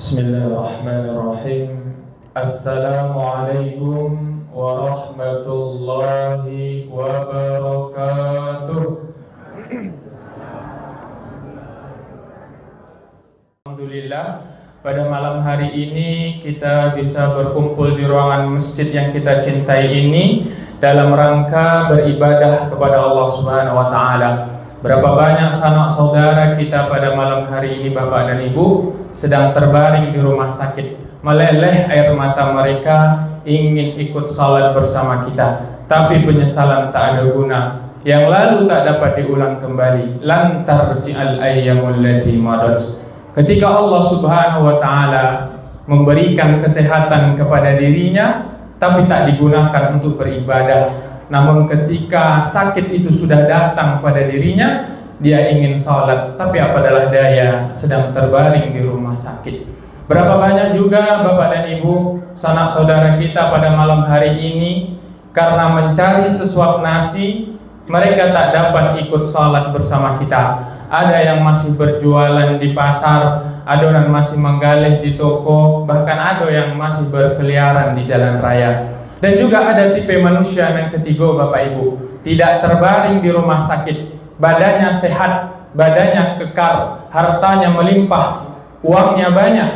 Bismillahirrahmanirrahim. Assalamualaikum warahmatullahi wabarakatuh. Alhamdulillah, pada malam hari ini kita bisa berkumpul di ruangan masjid yang kita cintai ini dalam rangka beribadah kepada Allah Subhanahu wa taala. Berapa banyak sanak saudara kita pada malam hari ini, Bapak dan Ibu, sedang terbaring di rumah sakit, meleleh air mata mereka ingin ikut salat bersama kita, tapi penyesalan tak ada guna. Yang lalu tak dapat diulang kembali. Lan tarji'al ayyamul lati madat. Ketika Allah Subhanahu wa taala memberikan kesehatan kepada dirinya, tapi tak digunakan untuk beribadah. Namun ketika sakit itu sudah datang pada dirinya, dia ingin sholat, tapi apa adalah daya, sedang terbaring di rumah sakit. Berapa banyak juga Bapak dan Ibu, sanak saudara kita pada malam hari ini, karena mencari sesuap nasi, mereka tak dapat ikut sholat bersama kita. Ada yang masih berjualan di pasar, ada yang masih menggalih di toko, bahkan ada yang masih berkeliaran di jalan raya. Dan juga ada tipe manusia yang ketiga, Bapak Ibu, tidak terbaring di rumah sakit, badannya sehat, badannya kekar, hartanya melimpah, uangnya banyak,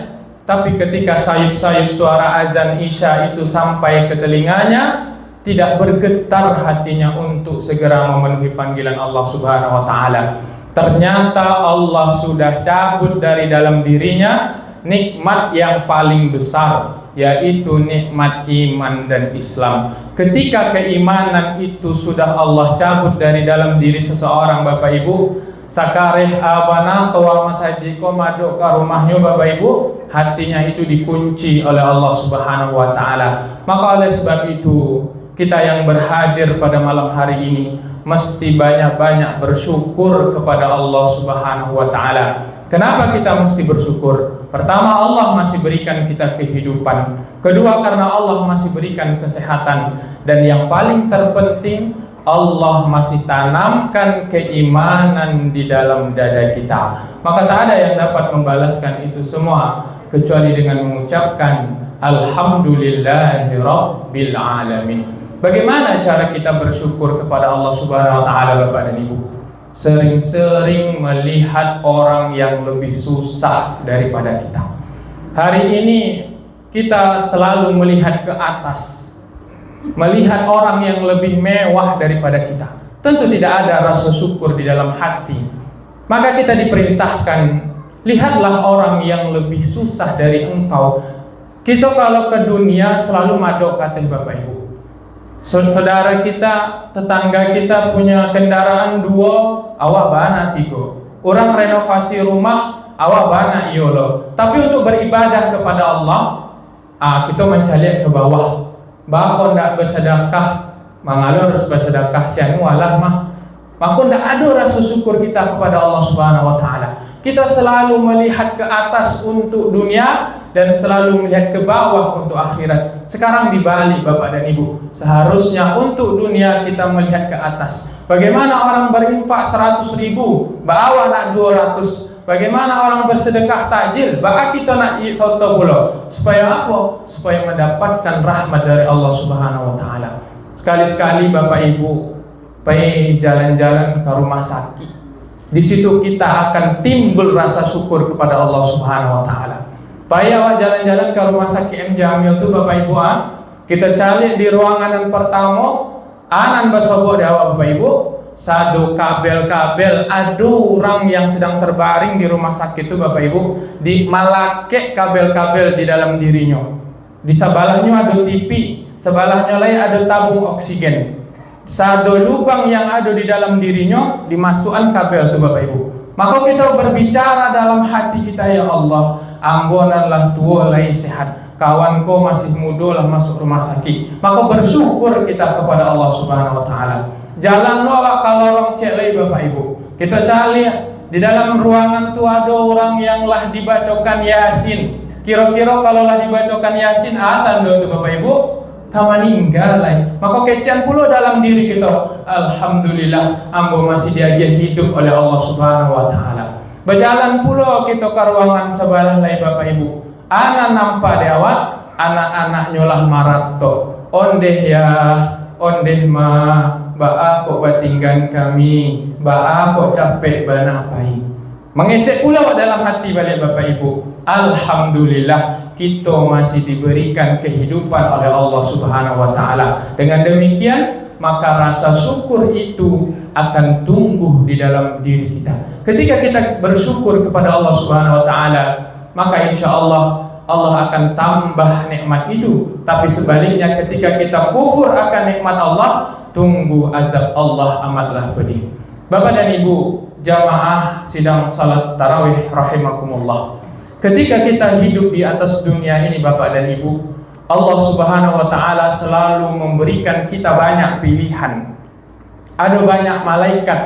tapi ketika sayup-sayup suara azan Isya itu sampai ke telinganya, tidak bergetar hatinya untuk segera memenuhi panggilan Allah Subhanahu wa taala. Ternyata Allah sudah cabut dari dalam dirinya nikmat yang paling besar, yaitu nikmat iman dan Islam. Ketika keimanan itu sudah Allah cabut dari dalam diri seseorang, Bapak Ibu, sakareh abana towa masajiko maduk ke rumahnya, Bapak Ibu, hatinya itu dikunci oleh Allah Subhanahu wa taala. Maka oleh sebab itu, kita yang berhadir pada malam hari ini mesti banyak-banyak bersyukur kepada Allah Subhanahu wa taala. Kenapa kita mesti bersyukur? Pertama, Allah masih berikan kita kehidupan. Kedua, karena Allah masih berikan kesehatan. Dan yang paling terpenting, Allah masih tanamkan keimanan di dalam dada kita. Maka tak ada yang dapat membalaskan itu semua kecuali dengan mengucapkan Alhamdulillahi Rabbil Alamin. Bagaimana cara kita bersyukur kepada Allah Subhanahu wa taala, Bapak dan Ibu? Sering-sering melihat orang yang lebih susah daripada kita. Hari ini kita selalu melihat ke atas, melihat orang yang lebih mewah daripada kita. Tentu tidak ada rasa syukur di dalam hati. Maka kita diperintahkan, lihatlah orang yang lebih susah dari engkau. Kita kalau ke dunia selalu madok, kata Bapak Ibu. Saudara kita, tetangga kita punya kendaraan 2, awak bana 3. Orang renovasi rumah, awak bana iolo. Tapi untuk beribadah kepada Allah, kita mencari ke bawah. Bako ndak bersedekah, mangalor harus bersedekah sianu alah mah. Maka ndak ada rasa syukur kita kepada Allah Subhanahu wa taala. Kita selalu melihat ke atas untuk dunia dan selalu melihat ke bawah untuk akhirat. Sekarang dibalik, Bapak dan Ibu. Seharusnya untuk dunia kita melihat ke atas. Bagaimana orang berinfak 100.000, bawa nak 200. Bagaimana orang bersedekah takjil, bawa kita nak soto pula. Supaya apa? Supaya mendapatkan rahmat dari Allah Subhanahu wa taala. Sekali-sekali Bapak Ibu pergi jalan-jalan ke rumah sakit. Di situ kita akan timbul rasa syukur kepada Allah Subhanahu wa taala. Payah jalan-jalan ke rumah sakit M Jamil tu, Bapak Ibu, kita cari di ruangan yang pertama, anan basobo dawa, Bapak Ibu, sado kabel-kabel, ada orang yang sedang terbaring di rumah sakit itu, Bapak Ibu, di malake kabel-kabel di dalam dirinya. Di sebelahnya ada TV, sebelahnya lagi ada tabung oksigen. Sado lubang yang ada di dalam dirinya dimasukkan kabel itu, Bapak Ibu. Maka kita berbicara dalam hati kita, ya Allah, ambonanlah tua lai sehat, kawanku masih muda lah masuk rumah sakit. Maka bersyukur kita kepada Allah Subhanahu wa taala. Jalan awak kalau orang cek lai, Bapak Ibu, kita cari di dalam ruangan tu ada orang yang lah dibacakan Yasin. Kira-kira kalau lah dibacakan Yasin, tanda tu, Bapak Ibu, kamaninggal lai. Maka kecian pula dalam diri kita, alhamdulillah ambo masih diajak hidup oleh Allah Subhanahu wa taala. Berjalan pula kita ke ruangan sebelah lai, Bapak Ibu, Ana nampak dewat, anak-anak nyolah marato. Ondeh ya, ondeh ma, ba'a kok batinggan kami, ba'a kok capek banapai. Mengecek pula dalam hati balik Bapak Ibu. Alhamdulillah kita masih diberikan kehidupan oleh Allah Subhanahu wa taala. Dengan demikian, maka rasa syukur itu akan tumbuh di dalam diri kita. Ketika kita bersyukur kepada Allah Subhanahu wa taala, maka insya Allah Allah akan tambah nikmat itu. Tapi sebaliknya ketika kita kufur akan nikmat Allah, tunggu azab Allah amatlah pedih. Bapak dan Ibu jamaah sidang salat tarawih rahimakumullah. Ketika kita hidup di atas dunia ini Bapak dan Ibu, Allah Subhanahu wa taala selalu memberikan kita banyak pilihan. Ada banyak malaikat,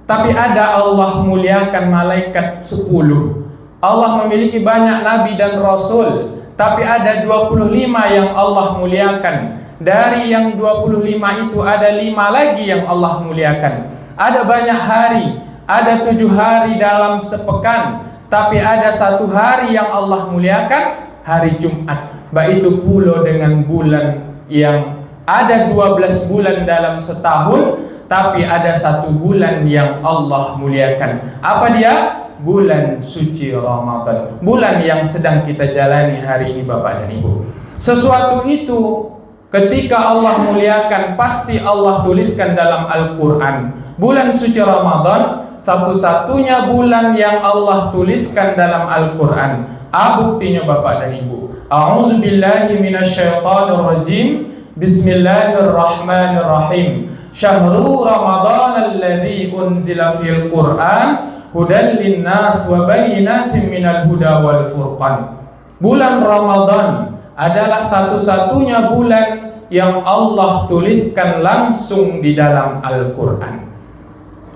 tapi ada Allah muliakan malaikat 10. Allah memiliki banyak nabi dan rasul, tapi ada 25 yang Allah muliakan. Dari yang 25 itu ada 5 lagi yang Allah muliakan. Ada banyak hari, ada 7 hari dalam sepekan, tapi ada 1 hari yang Allah muliakan, hari Jumat. Itu pula dengan bulan yang ada 12 bulan dalam setahun, tapi ada 1 bulan yang Allah muliakan. Apa dia? Bulan suci Ramadan. Bulan yang sedang kita jalani hari ini Bapak dan Ibu. Sesuatu itu ketika Allah muliakan pasti Allah tuliskan dalam Al-Quran. Bulan suci Ramadan satu-satunya bulan yang Allah tuliskan dalam Al-Quran. Buktinya Bapak dan Ibu. A'udzubillahi minasyaitonirrajim. Bismillahirrahmanirrahim. Syahrul Ramadan alladzi unzila fil Qur'an hudan linnas wa bayyinatin minal huda wal furqan. Bulan Ramadan adalah satu-satunya bulan yang Allah tuliskan langsung di dalam Al-Quran.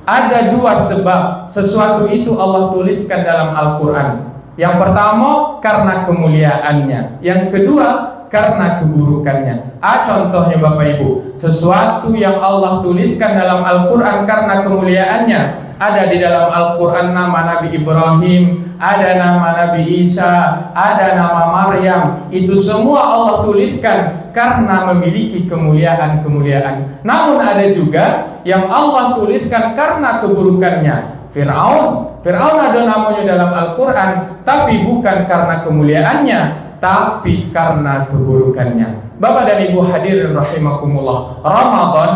Ada 2 sebab sesuatu itu Allah tuliskan dalam Al-Quran. Yang pertama karena kemuliaannya, yang kedua karena keburukannya. Contohnya Bapak Ibu, sesuatu yang Allah tuliskan dalam Al-Quran karena kemuliaannya. Ada di dalam Al-Quran nama Nabi Ibrahim, ada nama Nabi Isa, ada nama Maryam. Itu semua Allah tuliskan karena memiliki kemuliaan-kemuliaan. Namun ada juga yang Allah tuliskan karena keburukannya. Fir'aun ada namanya dalam Al-Quran, tapi bukan karena kemuliaannya, tapi karena keburukannya. Bapak dan Ibu hadirin rahimakumullah. Ramadan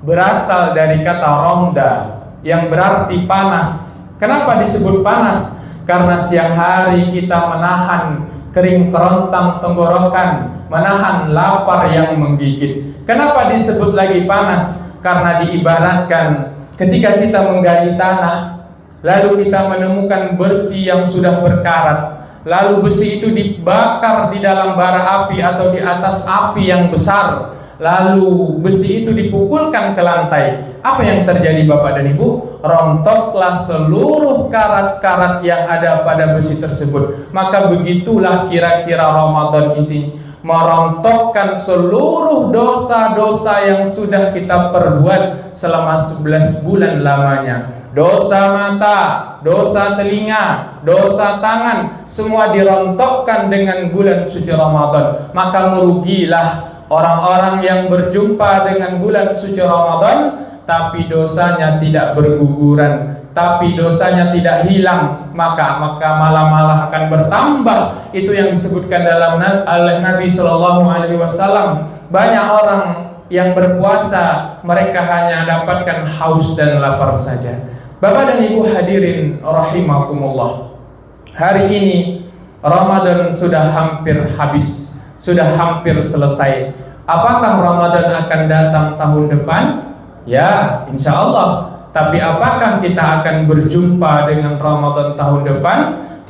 berasal dari kata ramda, yang berarti panas. Kenapa disebut panas? Karena siang hari kita menahan kering kerontang tenggorokan, menahan lapar yang menggigit. Kenapa disebut lagi panas? Karena diibaratkan ketika kita menggali tanah, lalu kita menemukan besi yang sudah berkarat, lalu besi itu dibakar di dalam bara api atau di atas api yang besar, lalu besi itu dipukulkan ke lantai. Apa yang terjadi Bapak dan Ibu? Rontoklah seluruh karat-karat yang ada pada besi tersebut. Maka begitulah kira-kira Ramadan ini merontokkan seluruh dosa-dosa yang sudah kita perbuat selama 11 bulan lamanya. Dosa mata, dosa telinga, dosa tangan, semua dirontokkan dengan bulan suci Ramadan. Maka merugilah orang-orang yang berjumpa dengan bulan suci Ramadan, tapi dosanya tidak berguguran, tapi dosanya tidak hilang, maka malah akan bertambah. Itu yang disebutkan oleh Nabi Shallallahu Alaihi Wasallam. Banyak orang yang berpuasa, mereka hanya dapatkan haus dan lapar saja. Bapak dan Ibu hadirin rahimakumullah. Hari ini Ramadan sudah hampir habis, sudah hampir selesai. Apakah Ramadan akan datang tahun depan? Ya, insya Allah. Tapi apakah kita akan berjumpa dengan Ramadan tahun depan?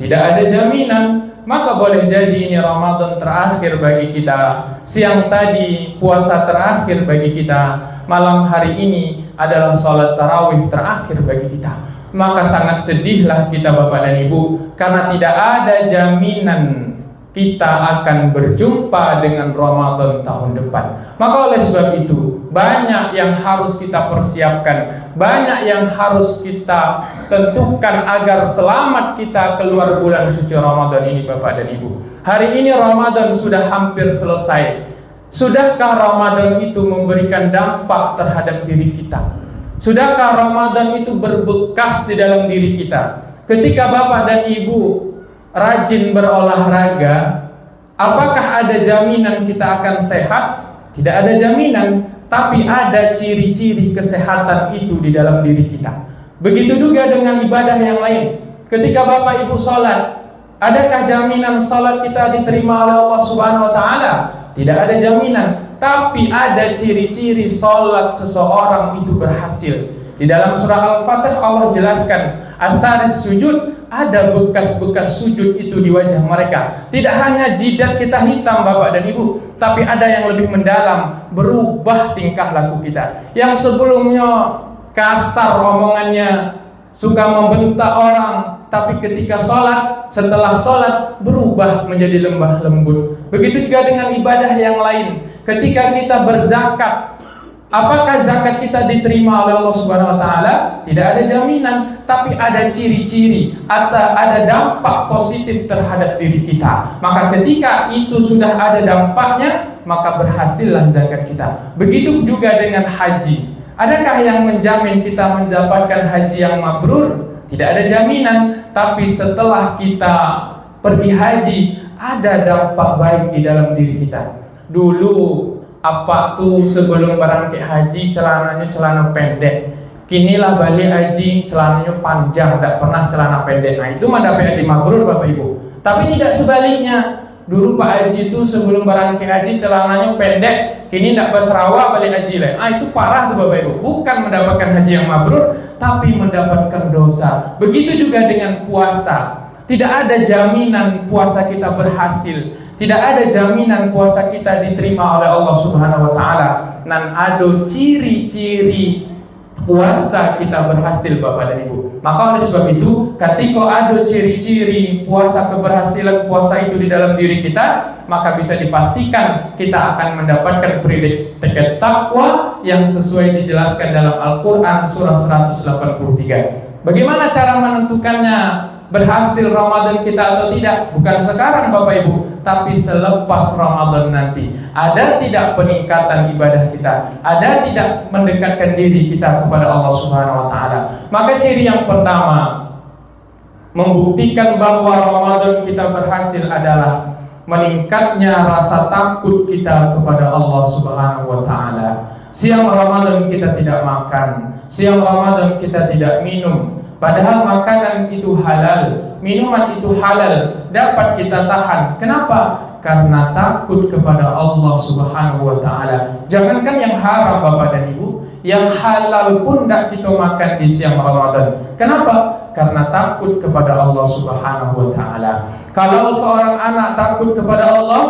Tidak ada jaminan. Maka boleh jadi ini Ramadan terakhir bagi kita. Siang tadi puasa terakhir bagi kita. Malam hari ini adalah sholat tarawih terakhir bagi kita. Maka sangat sedihlah kita Bapak dan Ibu, karena tidak ada jaminan kita akan berjumpa dengan Ramadan tahun depan. Maka oleh sebab itu, banyak yang harus kita persiapkan, banyak yang harus kita tentukan agar selamat kita keluar bulan suci Ramadan ini, Bapak dan Ibu. Hari ini Ramadan sudah hampir selesai. Sudahkah Ramadan itu memberikan dampak terhadap diri kita? Sudahkah Ramadan itu berbekas di dalam diri kita? Ketika Bapak dan Ibu rajin berolahraga, apakah ada jaminan kita akan sehat? Tidak ada jaminan, tapi ada ciri-ciri kesehatan itu di dalam diri kita. Begitu juga dengan ibadah yang lain. Ketika Bapak Ibu sholat, adakah jaminan sholat kita diterima oleh Allah Subhanahu wa Ta'ala? Tidak ada jaminan, tapi ada ciri-ciri sholat seseorang itu berhasil. Di dalam surah Al-Fatih Allah jelaskan, antara sujud, ada bekas-bekas sujud itu di wajah mereka. Tidak hanya jidat kita hitam, Bapak dan Ibu, tapi ada yang lebih mendalam, berubah tingkah laku kita. Yang sebelumnya kasar omongannya, suka membentak orang, tapi ketika sholat, setelah sholat berubah menjadi lembah lembut. Begitu juga dengan ibadah yang lain. Ketika kita berzakat, apakah zakat kita diterima oleh Allah Subhanahu wa Ta'ala? Tidak ada jaminan, tapi ada ciri-ciri atau ada dampak positif terhadap diri kita. Maka ketika itu sudah ada dampaknya, maka berhasillah zakat kita. Begitu juga dengan haji. Adakah yang menjamin kita mendapatkan haji yang mabrur? Tidak ada jaminan, tapi setelah kita pergi haji, ada dampak baik di dalam diri kita. Dulu apa tuh sebelum berangkat haji celananya celana pendek, kinilah balik haji celananya panjang, tidak pernah celana pendek. Nah itu mendapat haji mabrur, Bapak Ibu. Tapi tidak sebaliknya. Dulu Pak Haji itu sebelum berangkat haji celananya pendek, kini tidak berserawak balik haji lah. Ah itu parah tuh Bapak Ibu. Bukan mendapatkan haji yang mabrur, tapi mendapatkan dosa. Begitu juga dengan puasa. Tidak ada jaminan puasa kita berhasil. Tidak ada jaminan puasa kita diterima oleh Allah Subhanahu wa Ta'ala. Dan ada ciri-ciri puasa kita berhasil, Bapak dan Ibu. Maka oleh sebab itu, ketika ada ciri-ciri puasa keberhasilan puasa itu di dalam diri kita, maka bisa dipastikan kita akan mendapatkan predikat takwa yang sesuai dijelaskan dalam Al-Quran surah 183. Bagaimana cara menentukannya berhasil Ramadan kita atau tidak? Bukan sekarang Bapak Ibu, tapi selepas Ramadan nanti. Ada tidak peningkatan ibadah kita? Ada tidak mendekatkan diri kita kepada Allah Subhanahu wa Ta'ala? Maka ciri yang pertama membuktikan bahwa Ramadan kita berhasil adalah meningkatnya rasa takut kita kepada Allah Subhanahu wa Ta'ala. Siang Ramadan kita tidak makan, siang Ramadan kita tidak minum, padahal makanan itu halal, minuman itu halal, dapat kita tahan. Kenapa? Karena takut kepada Allah Subhanahu wa Ta'ala. Jangankan yang haram Bapak dan Ibu, yang halal pun tidak kita makan di siang Ramadan. Kenapa? Karena takut kepada Allah Subhanahu wa Ta'ala. Kalau seorang anak takut kepada Allah,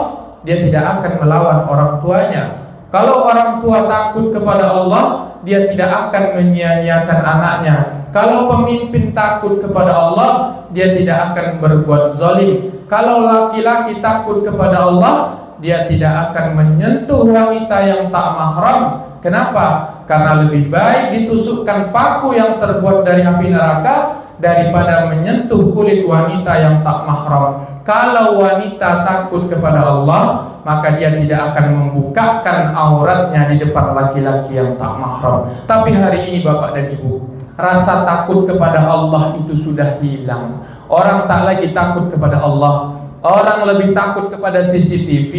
dia tidak akan melawan orang tuanya. Kalau orang tua takut kepada Allah, dia tidak akan menyia-nyiakan anaknya. Kalau pemimpin takut kepada Allah, dia tidak akan berbuat zalim. Kalau laki-laki takut kepada Allah, dia tidak akan menyentuh wanita yang tak mahram. Kenapa? Karena lebih baik ditusukkan paku yang terbuat dari api neraka daripada menyentuh kulit wanita yang tak mahram. Kalau wanita takut kepada Allah, maka dia tidak akan membukakan auratnya di depan laki-laki yang tak mahram. Tapi hari ini Bapak dan Ibu, rasa takut kepada Allah itu sudah hilang. Orang tak lagi takut kepada Allah. Orang lebih takut kepada CCTV.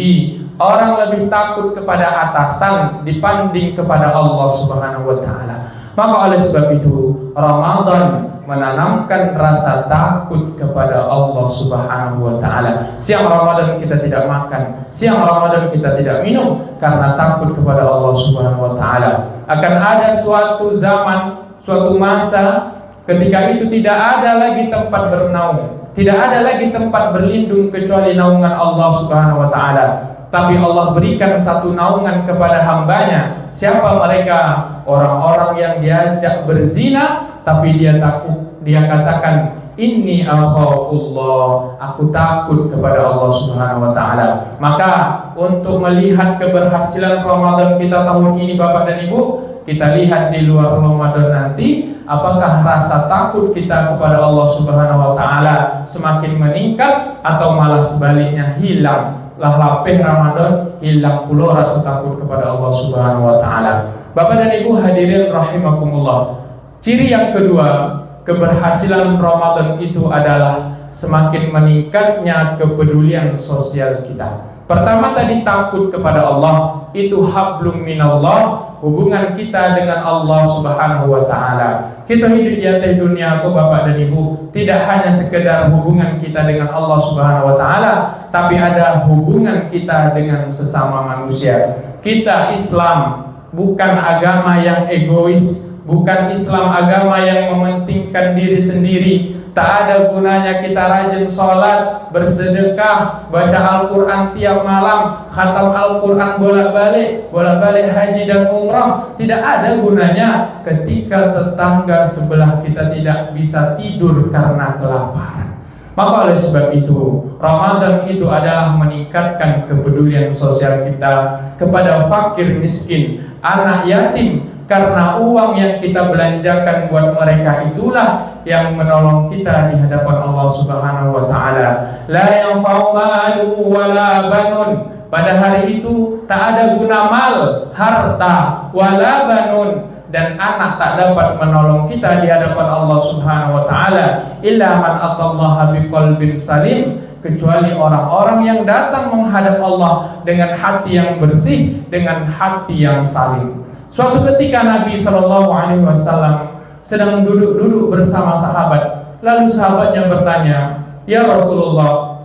Orang lebih takut kepada atasan dibanding kepada Allah Subhanahu wa Ta'ala. Maka oleh sebab itu, Ramadan menanamkan rasa takut kepada Allah Subhanahu wa Ta'ala. Siang Ramadan kita tidak makan, siang Ramadan kita tidak minum, karena takut kepada Allah Subhanahu wa Ta'ala. Akan ada suatu zaman, suatu masa ketika itu tidak ada lagi tempat bernaung, tidak ada lagi tempat berlindung kecuali naungan Allah Subhanahu wa Ta'ala. Tapi Allah berikan satu naungan kepada hambanya. Siapa mereka? Orang-orang yang diajak berzina, tapi dia takut. Dia katakan, inni akhafullah, aku takut kepada Allah Subhanahu wa taala. Maka untuk melihat keberhasilan Ramadan kita tahun ini Bapak dan Ibu, kita lihat di luar Ramadan nanti, apakah rasa takut kita kepada Allah Subhanahu wa taala semakin meningkat atau malah sebaliknya hilang. Lah lapeh Ramadan, hilang pula rasa takut kepada Allah Subhanahu wa taala. Bapak dan Ibu hadirin rahimakumullah. Ciri yang kedua, keberhasilan Ramadan itu adalah semakin meningkatnya kepedulian sosial kita. Pertama tadi takut kepada Allah, itu hablum minallah, hubungan kita dengan Allah Subhanahu wa taala. Kita hidup di atas dunia aku Bapak dan Ibu, tidak hanya sekedar hubungan kita dengan Allah Subhanahu wa taala, tapi ada hubungan kita dengan sesama manusia. Kita Islam bukan agama yang egois, bukan Islam agama yang mementingkan diri sendiri. Tak ada gunanya kita rajin sholat, bersedekah, baca Al-Quran tiap malam, khatam Al-Quran bolak-balik haji dan umrah. Tidak ada gunanya ketika tetangga sebelah kita tidak bisa tidur karena kelaparan. Maka oleh sebab itu, Ramadan itu adalah meningkatkan kepedulian sosial kita kepada fakir miskin, anak yatim. Karena uang yang kita belanjakan buat mereka itulah yang menolong kita di hadapan Allah Subhanahu wa taala. La yanfa'u malu wala banun. Pada hari itu tak ada guna mal, harta, wala banun, dan anak tak dapat menolong kita di hadapan Allah Subhanahu wa taala illa man atallaha biqalbin salim, kecuali orang-orang yang datang menghadap Allah dengan hati yang bersih, dengan hati yang salim. Suatu ketika Nabi SAW sedang duduk-duduk bersama sahabat. Lalu sahabatnya bertanya, "Ya Rasulullah,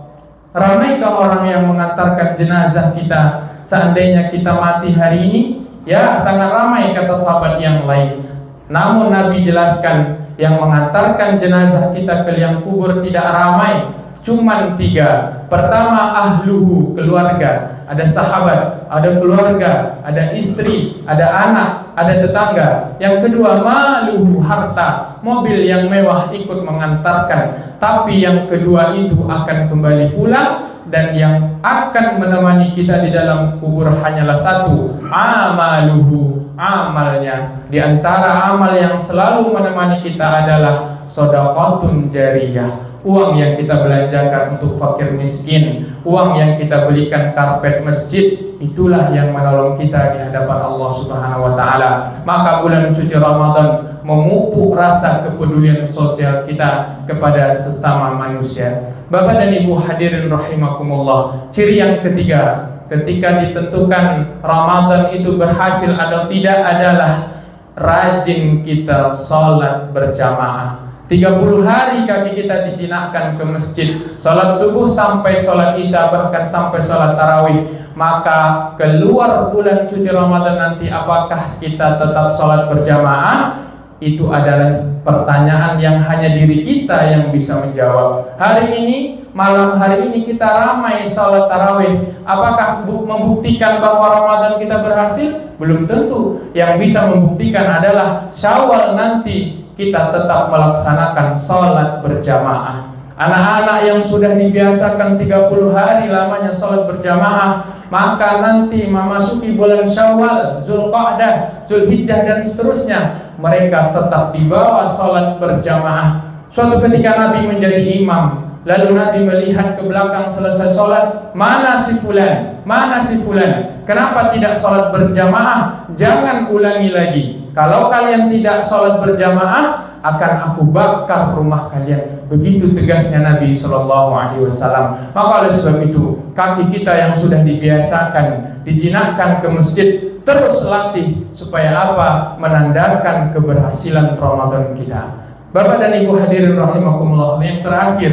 ramaikah orang yang mengantarkan jenazah kita seandainya kita mati hari ini?" "Ya, sangat ramai," kata sahabat yang lain. Namun Nabi jelaskan, yang mengantarkan jenazah kita ke liang kubur tidak ramai, cuman 3. Pertama, ahluhu, keluarga. Ada sahabat, ada keluarga, ada istri, ada anak, ada tetangga. Yang kedua, maluhu, harta, mobil yang mewah ikut mengantarkan. Tapi yang kedua itu akan kembali pulang, dan yang akan menemani kita di dalam kubur hanyalah satu, amaluhu, amalnya. Di antara amal yang selalu menemani kita adalah shadaqatun jariyah, uang yang kita belanjakan untuk fakir miskin, uang yang kita belikan karpet masjid, itulah yang menolong kita di hadapan Allah Subhanahu wa taala. Maka bulan suci Ramadan memupuk rasa kepedulian sosial kita kepada sesama manusia. Bapak dan Ibu hadirin rahimakumullah. Ciri yang ketiga, ketika ditentukan Ramadan itu berhasil atau tidak adalah rajin kita sholat berjamaah. 30 hari kaki kita dijinakkan ke masjid, sholat subuh sampai sholat isya, bahkan sampai sholat tarawih. Maka keluar bulan suci Ramadan nanti, apakah kita tetap sholat berjamaah? Itu adalah pertanyaan yang hanya diri kita yang bisa menjawab. Hari ini, malam hari ini kita ramai sholat tarawih. Apakah membuktikan bahwa Ramadan kita berhasil? Belum tentu. Yang bisa membuktikan adalah Syawal nanti kita tetap melaksanakan sholat berjamaah. Anak-anak yang sudah dibiasakan 30 hari lamanya sholat berjamaah, maka nanti memasuki bulan Syawal, Zulqa'dah, Zulhijjah dan seterusnya, mereka tetap dibawa sholat berjamaah. Suatu ketika Nabi menjadi imam, lalu Nabi melihat ke belakang selesai sholat, mana si fulan, mana si fulan, kenapa tidak sholat berjamaah? Jangan ulangi lagi. Kalau kalian tidak sholat berjamaah, akan aku bakar rumah kalian. Begitu tegasnya Nabi SAW. Maka oleh sebab itu, kaki kita yang sudah dibiasakan dijinakkan ke masjid, terus latih supaya apa? Menandakan keberhasilan Ramadan kita. Bapak dan Ibu hadirin rahimakumullah. Yang terakhir,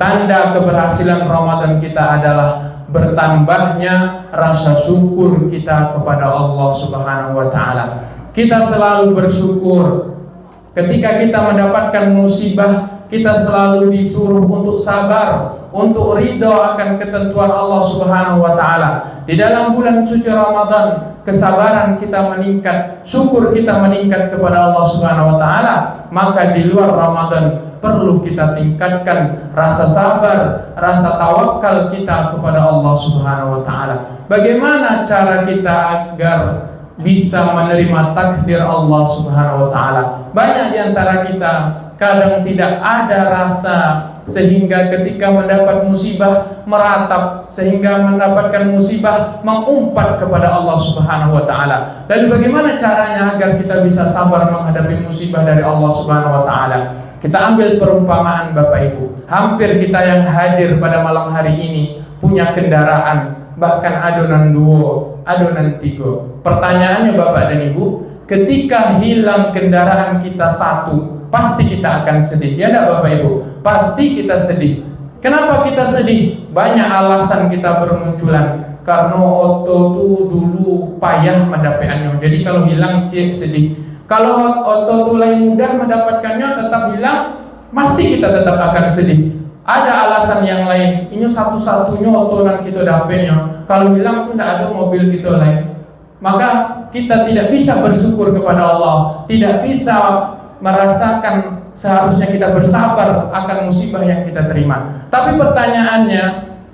tanda keberhasilan Ramadan kita adalah bertambahnya rasa syukur kita kepada Allah Subhanahu wa taala. Kita selalu bersyukur. Ketika kita mendapatkan musibah, kita selalu disuruh untuk sabar, untuk ridho akan ketentuan Allah Subhanahu wa taala. Di dalam bulan suci Ramadan, kesabaran kita meningkat, syukur kita meningkat kepada Allah Subhanahu wa taala. Maka di luar Ramadan, perlu kita tingkatkan rasa sabar, rasa tawakal kita kepada Allah Subhanahu wa taala. Bagaimana cara kita agar bisa menerima takdir Allah Subhanahu wa taala? Banyak di antara kita kadang tidak ada rasa, sehingga ketika mendapat musibah meratap, sehingga mendapatkan musibah mengumpat kepada Allah Subhanahu wa taala. Lalu bagaimana caranya agar kita bisa sabar menghadapi musibah dari Allah Subhanahu wa taala? Kita ambil perumpamaan Bapak Ibu. Hampir kita yang hadir pada malam hari ini punya kendaraan, bahkan adonan duo, adonan tigo. Pertanyaannya Bapak dan Ibu, ketika hilang kendaraan kita satu, pasti kita akan sedih. Ya enggak Bapak Ibu? Pasti kita sedih. Kenapa kita sedih? Banyak alasan kita bermunculan. Karena oto tuh dulu payah mendapatkannya. Jadi kalau hilang cek sedih. Kalau oto tuh lain mudah mendapatkannya tetap hilang, pasti kita tetap akan sedih. Ada alasan yang lain. Ini satu-satunya oto yang kita dapatnya. Kalau hilang tuh tidak ada mobil kita lain. Maka kita tidak bisa bersyukur kepada Allah, tidak bisa merasakan seharusnya kita bersabar akan musibah yang kita terima. Tapi pertanyaannya,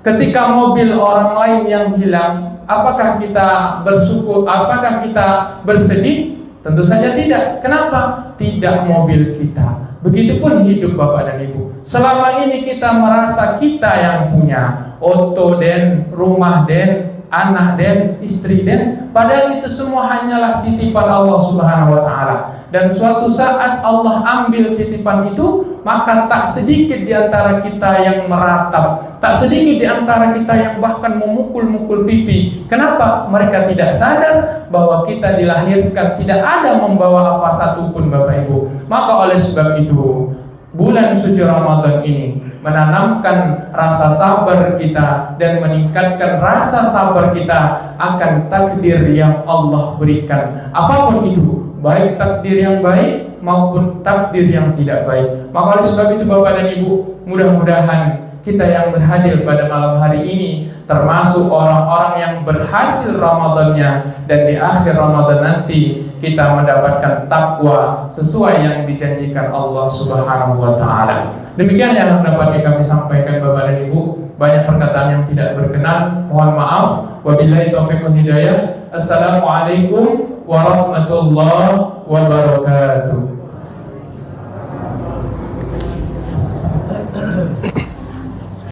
ketika mobil orang lain yang hilang, apakah kita bersyukur, apakah kita bersedih? Tentu saja tidak. Kenapa? Tidak mobil kita. Begitupun hidup Bapak dan Ibu. Selama ini kita merasa kita yang punya oto den, rumah den, anak den, istri den, padahal itu semua hanyalah titipan Allah Subhanahu wa taala. Dan suatu saat Allah ambil titipan itu, maka tak sedikit di antara kita yang meratap, tak sedikit di antara kita yang bahkan memukul-mukul pipi. Kenapa? Mereka tidak sadar bahwa kita dilahirkan tidak ada membawa apa satupun Bapak Ibu. Maka oleh sebab itu, bulan suci Ramadan ini menanamkan rasa sabar kita dan meningkatkan rasa sabar kita akan takdir yang Allah berikan. Apapun itu, baik takdir yang baik maupun takdir yang tidak baik. Maka oleh sebab itu Bapak dan Ibu, mudah-mudahan kita yang berhadir pada malam hari ini termasuk orang-orang yang berhasil Ramadannya, dan di akhir Ramadan nanti kita mendapatkan takwa sesuai yang dijanjikan Allah Subhanahu wa taala. Demikian yang dapat kami sampaikan Bapak dan Ibu. Banyak perkataan yang tidak berkenan, mohon maaf. Wabillahi taufiq wal hidayah. Assalamualaikum warahmatullahi wabarakatuh.